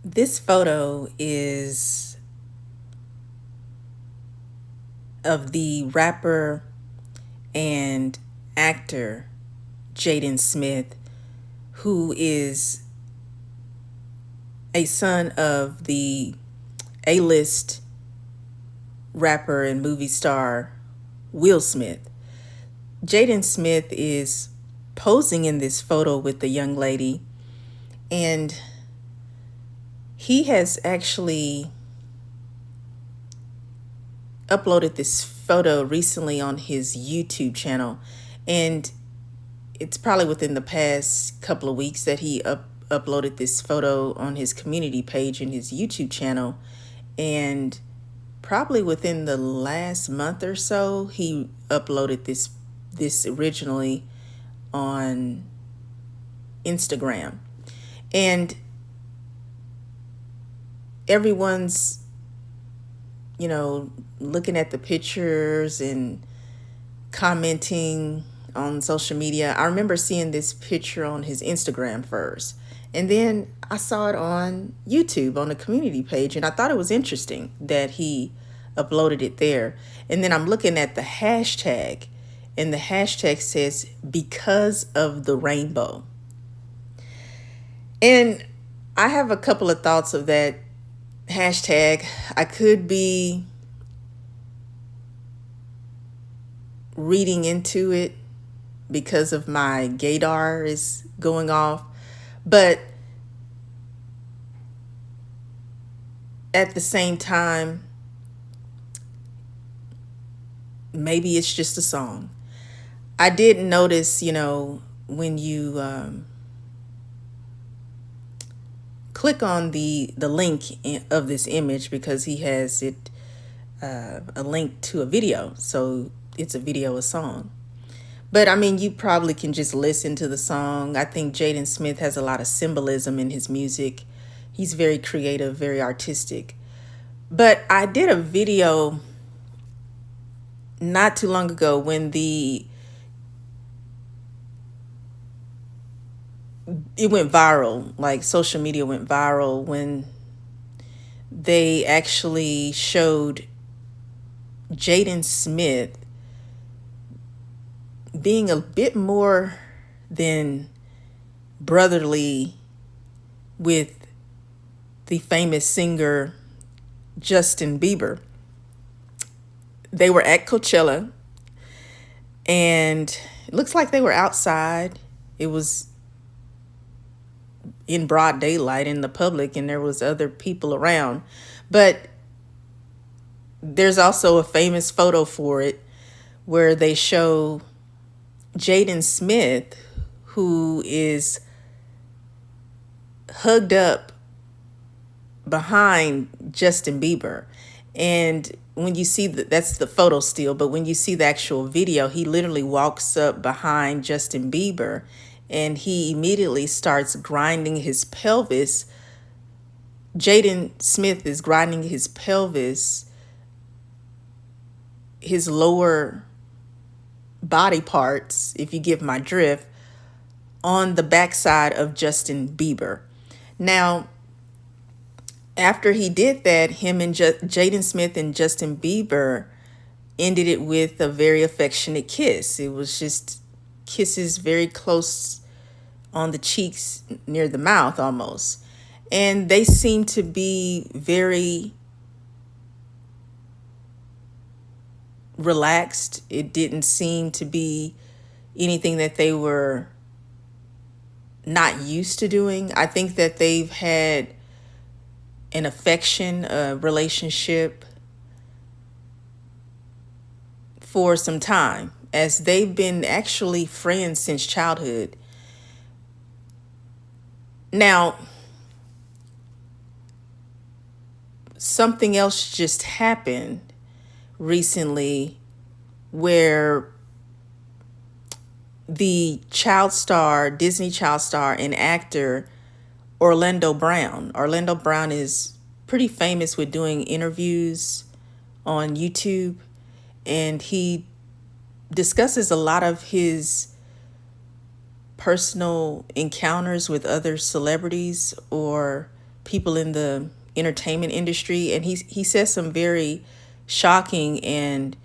This photo is of the rapper and actor Jaden Smith, who is a son of the A-list rapper and movie star Will Smith. Jaden Smith is posing in this photo with the young lady, and he has actually uploaded this photo recently on his YouTube channel, and it's probably within the past couple of weeks that he uploaded this photo on his community page in his YouTube channel, and probably within the last month or so he uploaded this originally on Instagram. And everyone's looking at the pictures and commenting on social media. I remember seeing this picture on his Instagram first, and then I saw it on YouTube on the community page, and I thought it was interesting that he uploaded it there. And then I'm looking at the hashtag, and the hashtag says "because of the rainbow." And I have a couple of thoughts of that hashtag. I could be reading into it because of my gaydar is going off, but at the same time, maybe it's just a song. I did notice, when you click on the link of this image, because he has it a link to a video, so it's a video, a song. But I mean, you probably can just listen to the song. I think Jaden Smith has a lot of symbolism in his music. He's very creative, very artistic. But I did a video not too long ago when it went viral, like social media went viral, when they actually showed Jaden Smith being a bit more than brotherly with the famous singer Justin Bieber. They were at Coachella, and it looks like they were outside. It was in broad daylight in the public, and there was other people around. But there's also a famous photo for it where they show Jaden Smith, who is hugged up behind Justin Bieber. And when you see that's the photo still, but when you see the actual video, he literally walks up behind Justin Bieber, and he immediately starts grinding his pelvis. Jaden Smith is grinding his pelvis, his lower body parts, if you give my drift, on the backside of Justin Bieber. Now, after he did that, him and Jaden Smith and Justin Bieber ended it with a very affectionate kiss. It was just kisses very close on the cheeks, near the mouth almost. And they seemed to be very relaxed. It didn't seem to be anything that they were not used to doing. I think that they've had an affection, a relationship for some time, as they've been actually friends since childhood. Now, something else just happened recently where the child star, Disney child star and actor Orlando Brown. Orlando Brown is pretty famous with doing interviews on YouTube, and he discusses a lot of his personal encounters with other celebrities or people in the entertainment industry, and he says some very shocking and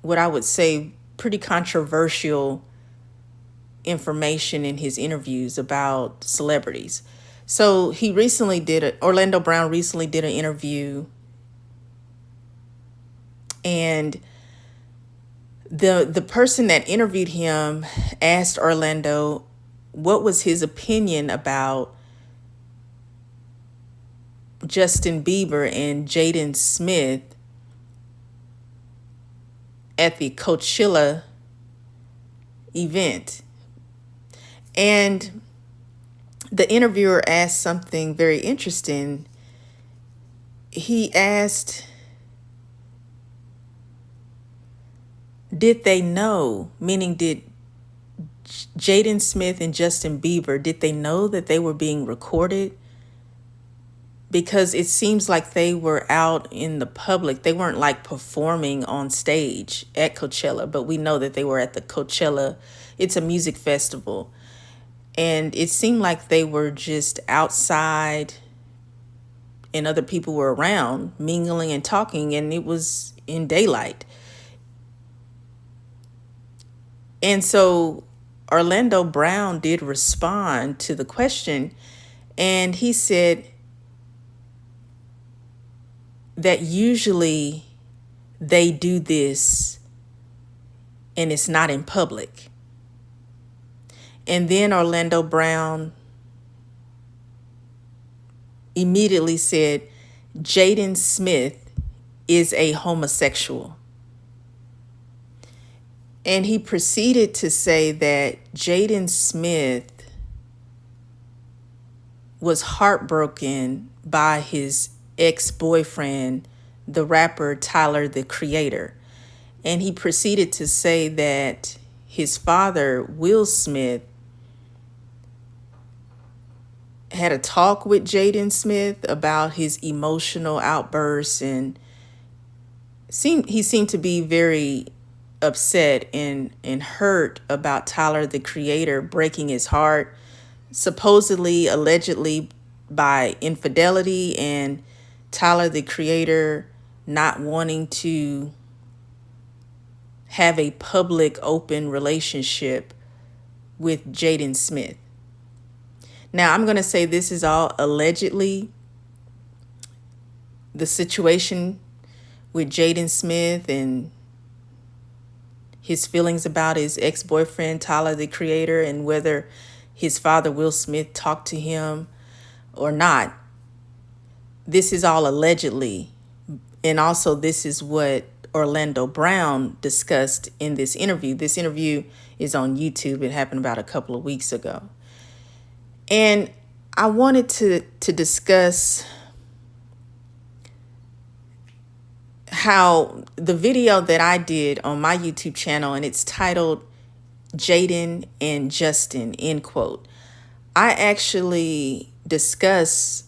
what I would say pretty controversial information in his interviews about celebrities. So Orlando Brown recently did an interview, and the person that interviewed him asked Orlando what was his opinion about Justin Bieber and Jaden Smith at the Coachella event. And the interviewer asked something very interesting. He asked, did they know, meaning did Jaden Smith and Justin Bieber, did they know that they were being recorded? Because it seems like they were out in the public. They weren't like performing on stage at Coachella, but we know that they were at the Coachella. It's a music festival. And it seemed like they were just outside and other people were around mingling and talking, and it was in daylight. And so Orlando Brown did respond to the question, and he said that usually they do this and it's not in public. And then Orlando Brown immediately said, Jaden Smith is a homosexual. And he proceeded to say that Jaden Smith was heartbroken by his ex-boyfriend, the rapper Tyler, the Creator. And he proceeded to say that his father, Will Smith, had a talk with Jaden Smith about his emotional outbursts, and he seemed to be very upset and hurt about Tyler, the Creator, breaking his heart, supposedly, allegedly, by infidelity, and Tyler, the Creator, not wanting to have a public, open relationship with Jaden Smith. Now, I'm going to say this is all allegedly. The situation with Jaden Smith and his feelings about his ex-boyfriend, Tyler, the Creator, and whether his father, Will Smith, talked to him or not. This is all allegedly. And also, this is what Orlando Brown discussed in this interview. This interview is on YouTube. It happened about a couple of weeks ago. And I wanted to discuss how the video that I did on my YouTube channel, and it's titled Jaden and Justin, end quote. I actually discuss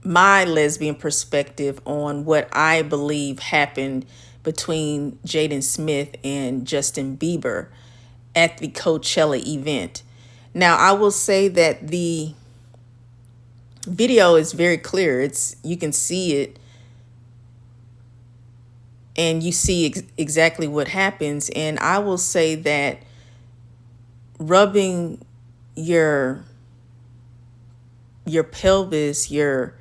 my lesbian perspective on what I believe happened between Jaden Smith and Justin Bieber at the Coachella event. Now, I will say that the video is very clear. You can see it, and you see exactly what happens. And I will say that rubbing your pelvis, your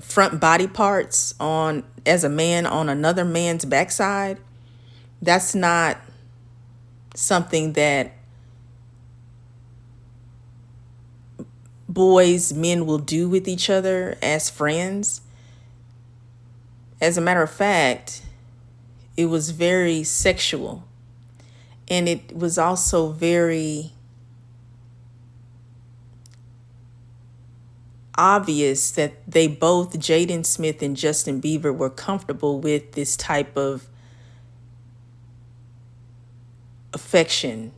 front body parts on as a man on another man's backside, that's not something that men will do with each other as friends. As a matter of fact, it was very sexual, and it was also very obvious that they both, Jaden Smith and Justin Bieber, were comfortable with this type of affection,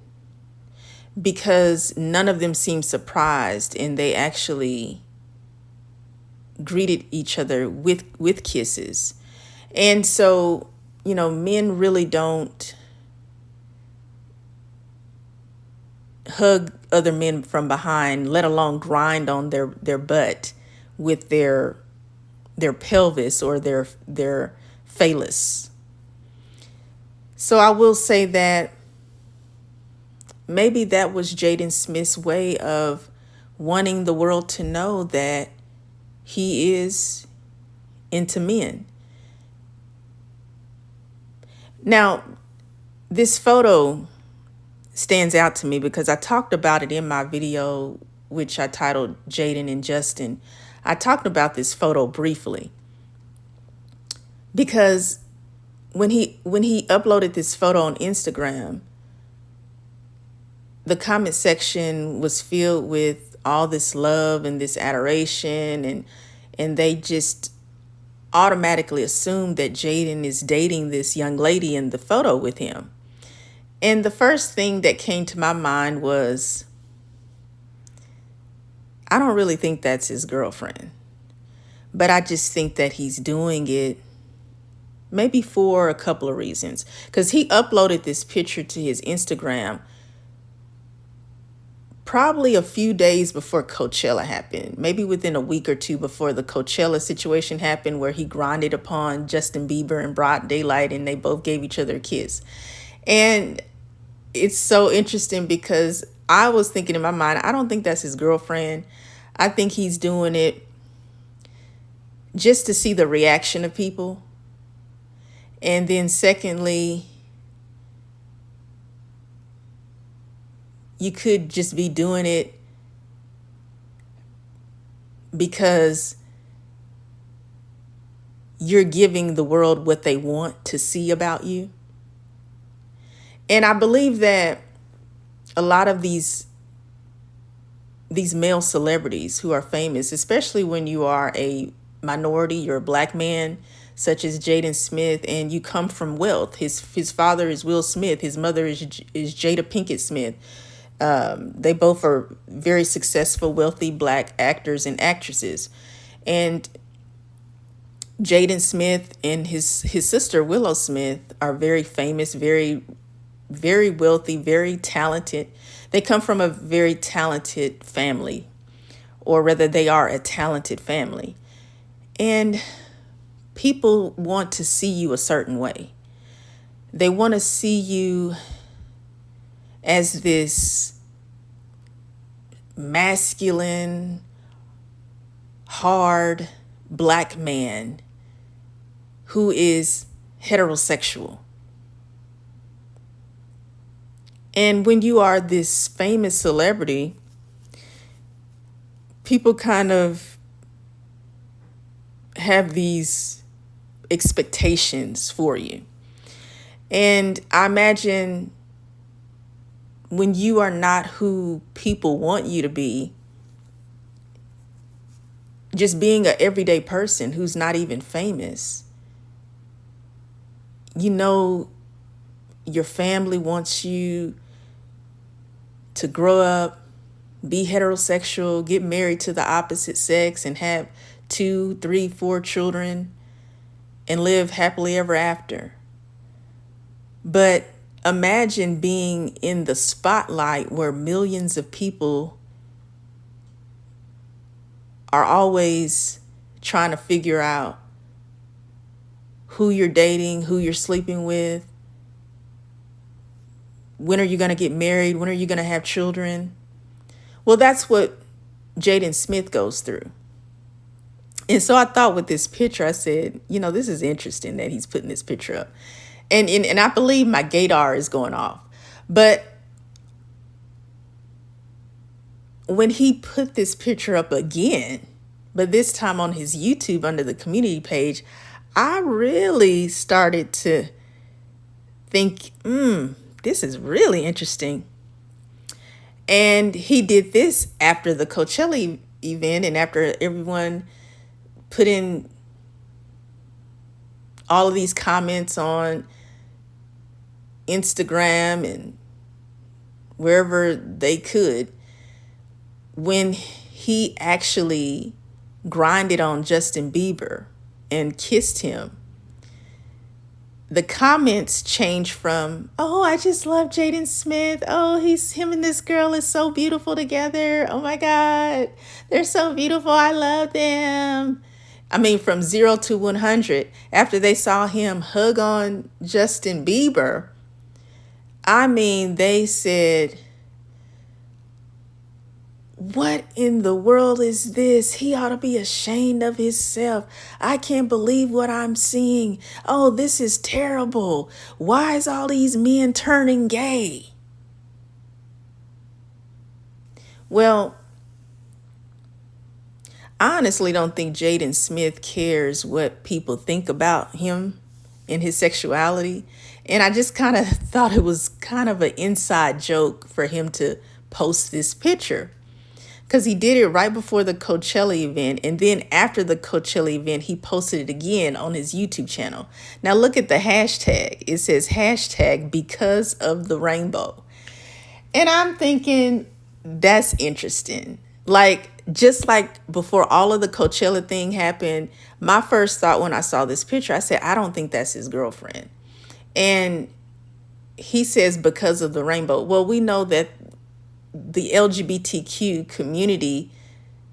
because none of them seemed surprised, and they actually greeted each other with kisses. And so, men really don't hug other men from behind, let alone grind on their butt with their pelvis or their phallus. So I will say that maybe that was Jaden Smith's way of wanting the world to know that he is into men. Now, this photo stands out to me because I talked about it in my video, which I titled Jaden and Justin. I talked about this photo briefly because when he uploaded this photo on Instagram, the comment section was filled with all this love and this adoration, and they just automatically assumed that Jaden is dating this young lady in the photo with him. And the first thing that came to my mind was, I don't really think that's his girlfriend, but I just think that he's doing it maybe for a couple of reasons. Because he uploaded this picture to his Instagram probably a few days before Coachella happened, maybe within a week or two before the Coachella situation happened, where he grinded upon Justin Bieber in broad daylight and they both gave each other a kiss. And it's so interesting because I was thinking in my mind, I don't think that's his girlfriend. I think he's doing it just to see the reaction of people. And then secondly, you could just be doing it because you're giving the world what they want to see about you. And I believe that a lot of these male celebrities who are famous, especially when you are a minority, you're a black man, such as Jaden Smith, and you come from wealth. His father is Will Smith. His mother is Jada Pinkett Smith. They both are very successful, wealthy black actors and actresses. And Jaden Smith and his sister Willow Smith are very famous, very, very wealthy, very talented. They come from a very talented family, or rather they are a talented family. And people want to see you a certain way. They want to see you as this masculine, hard black man who is heterosexual. And when you are this famous celebrity, people kind of have these expectations for you. And I imagine when you are not who people want you to be, just being an everyday person who's not even famous, you know, your family wants you to grow up, be heterosexual, get married to the opposite sex, and have 2, 3, 4 children and live happily ever after. But imagine being in the spotlight where millions of people are always trying to figure out who you're dating, who you're sleeping with, when are you going to get married, when are you going to have children. Well, that's what Jaden Smith goes through. And so I thought with this picture, I said, you know, this is interesting that he's putting this picture up. And I believe my gaydar is going off. But when he put this picture up again, but this time on his YouTube under the community page, I really started to think, this is really interesting. And he did this after the Coachella event and after everyone put in all of these comments on Instagram and wherever they could, when he actually grinded on Justin Bieber and kissed him. the comments change from, oh, I just love Jaden Smith. Oh, him and this girl is so beautiful together. Oh my God, they're so beautiful. I love them. I mean, from 0 to 100, after they saw him hug on Justin Bieber, I mean, they said, what in the world is this? He ought to be ashamed of himself. I can't believe what I'm seeing. Oh, this is terrible. Why is all these men turning gay? Well, I honestly don't think Jaden Smith cares what people think about him and his sexuality. And I just kind of thought it was kind of an inside joke for him to post this picture, because he did it right before the Coachella event. And then after the Coachella event, he posted it again on his YouTube channel. Now look at the hashtag. It says hashtag because of the rainbow. And I'm thinking, that's interesting. Like, just like before all of the Coachella thing happened, my first thought when I saw this picture, I said, I don't think that's his girlfriend. And he says because of the rainbow. Well, we know that the LGBTQ community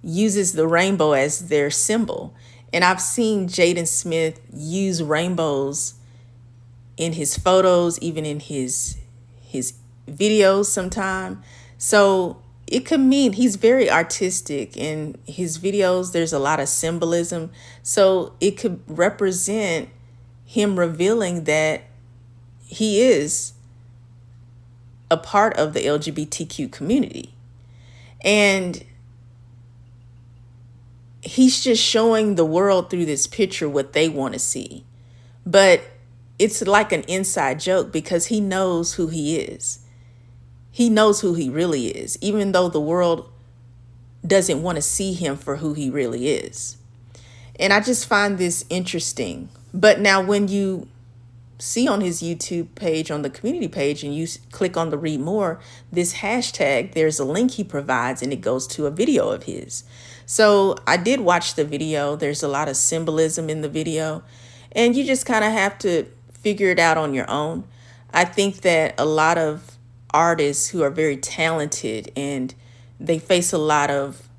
uses the rainbow as their symbol. And I've seen Jaden Smith use rainbows in his photos, even in his videos sometime. So it could mean he's very artistic in his videos. There's a lot of symbolism. So it could represent him revealing that he is a part of the LGBTQ community. And he's just showing the world through this picture what they want to see. But it's like an inside joke because he knows who he is. He knows who he really is, even though the world doesn't want to see him for who he really is. And I just find this interesting. But now when you see on his YouTube page, on the community page, and you click on the read more, this hashtag, there's a link he provides and it goes to a video of his. So I did watch the video. There's a lot of symbolism in the video, and you just kind of have to figure it out on your own. I think that a lot of artists who are very talented and they face a lot of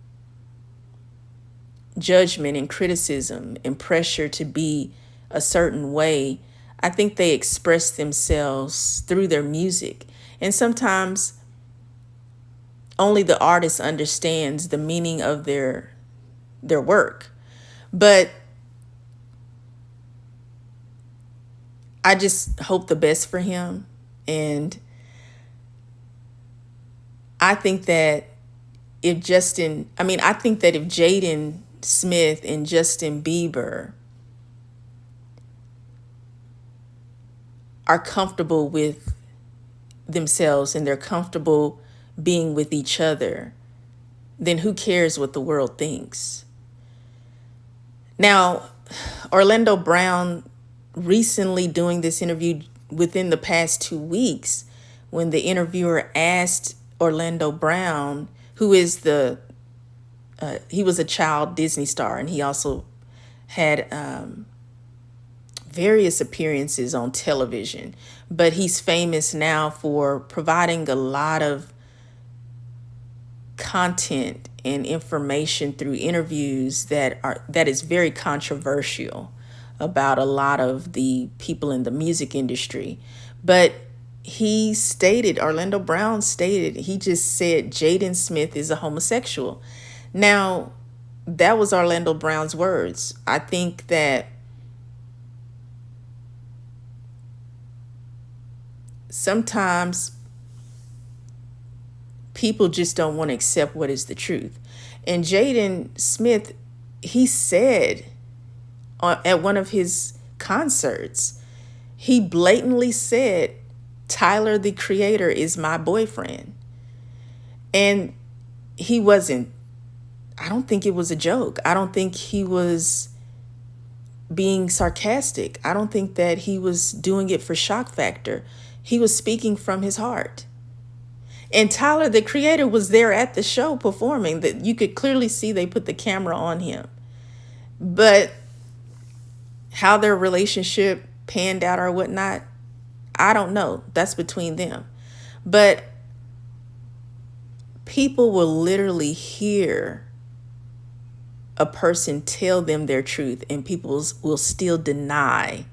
judgment and criticism and pressure to be a certain way, I think they express themselves through their music. And sometimes only the artist understands the meaning of their work. But I just hope the best for him. And I think that if Jaden Smith and Justin Bieber are comfortable with themselves and they're comfortable being with each other, then who cares what the world thinks? Now, Orlando Brown recently doing this interview within the past 2 weeks, when the interviewer asked Orlando Brown, who is he was a child Disney star, and he also had various appearances on television, but he's famous now for providing a lot of content and information through interviews that is very controversial about a lot of the people in the music industry. But Orlando Brown stated, he just said Jaden Smith is a homosexual. Now, that was Orlando Brown's words. I think that sometimes people just don't want to accept what is the truth. And Jaden Smith, he said at one of his concerts, he blatantly said, Tyler, the Creator, is my boyfriend. And I don't think it was a joke. I don't think he was being sarcastic. I don't think that he was doing it for shock factor. He was speaking from his heart. And Tyler, the Creator, was there at the show performing. That you could clearly see they put the camera on him. But how their relationship panned out or whatnot, I don't know. That's between them. But people will literally hear a person tell them their truth, and people will still deny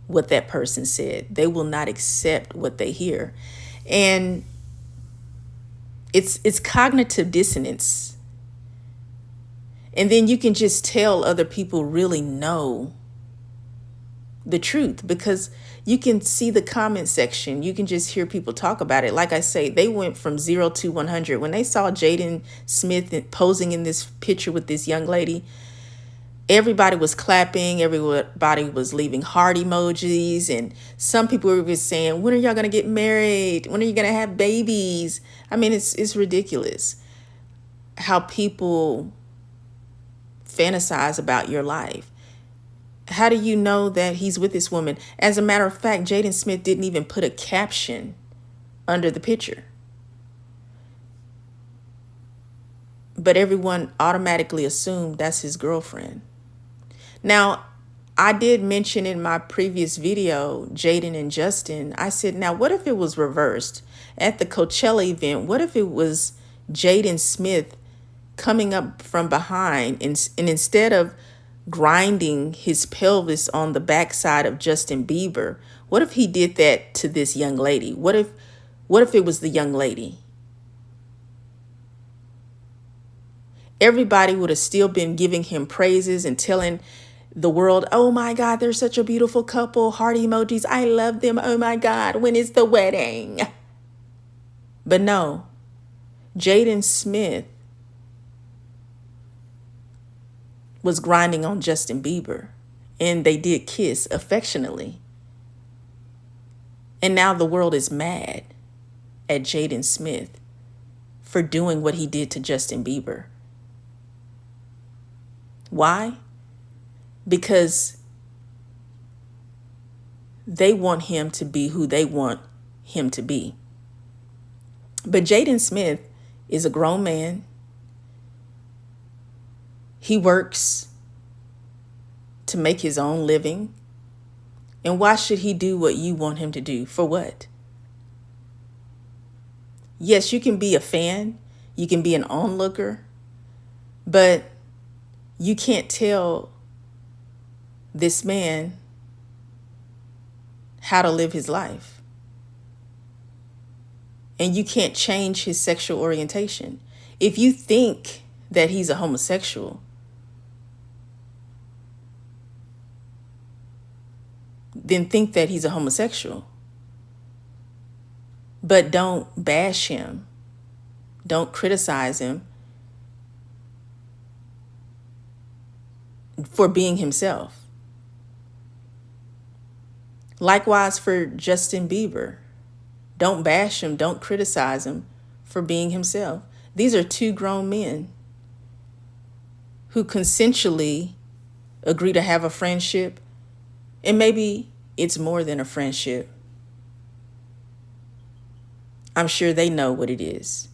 what that person said. They will not accept what they hear. And it's cognitive dissonance. And then you can just tell other people really know the truth, because you can see the comment section. You can just hear people talk about it. Like I say, they went from 0 to 100. When they saw Jaden Smith posing in this picture with this young lady, everybody was clapping. Everybody was leaving heart emojis. And some people were just saying, when are y'all going to get married? When are you going to have babies? I mean, it's ridiculous how people fantasize about your life. How do you know that he's with this woman? As a matter of fact, Jaden Smith didn't even put a caption under the picture. But everyone automatically assumed that's his girlfriend. Now, I did mention in my previous video, Jaden and Justin, I said, now what if it was reversed? At the Coachella event, what if it was Jaden Smith coming up from behind and instead of grinding his pelvis on the backside of Justin Bieber, what if he did that to this young lady? What if it was the young lady? Everybody would have still been giving him praises and telling the world, oh my God, they're such a beautiful couple. Heart emojis. I love them. Oh my God, when is the wedding? But no, Jaden Smith was grinding on Justin Bieber, and they did kiss affectionately. And now the world is mad at Jaden Smith for doing what he did to Justin Bieber. Why? Because they want him to be who they want him to be. But Jaden Smith is a grown man. He works to make his own living. And why should he do what you want him to do? For what? Yes, you can be a fan. You can be an onlooker. But you can't tell this man how to live his life. And you can't change his sexual orientation. If you think that he's a homosexual, then think that he's a homosexual. But don't bash him. Don't criticize him for being himself. Likewise for Justin Bieber. Don't bash him. Don't criticize him for being himself. These are two grown men who consensually agree to have a friendship. And maybe it's more than a friendship. I'm sure they know what it is.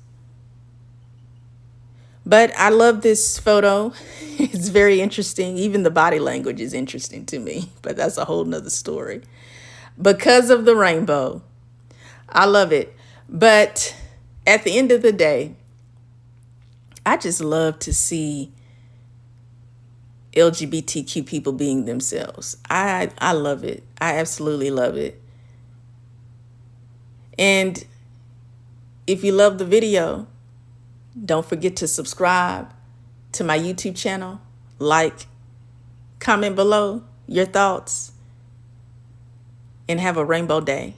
But I love this photo. It's very interesting. Even the body language is interesting to me. But that's a whole nother story. Because of the rainbow. I love it. But at the end of the day, I just love to see LGBTQ people being themselves. I love it. I absolutely love it. And if you love the video, don't forget to subscribe to my YouTube channel, like, comment below your thoughts, and have a rainbow day.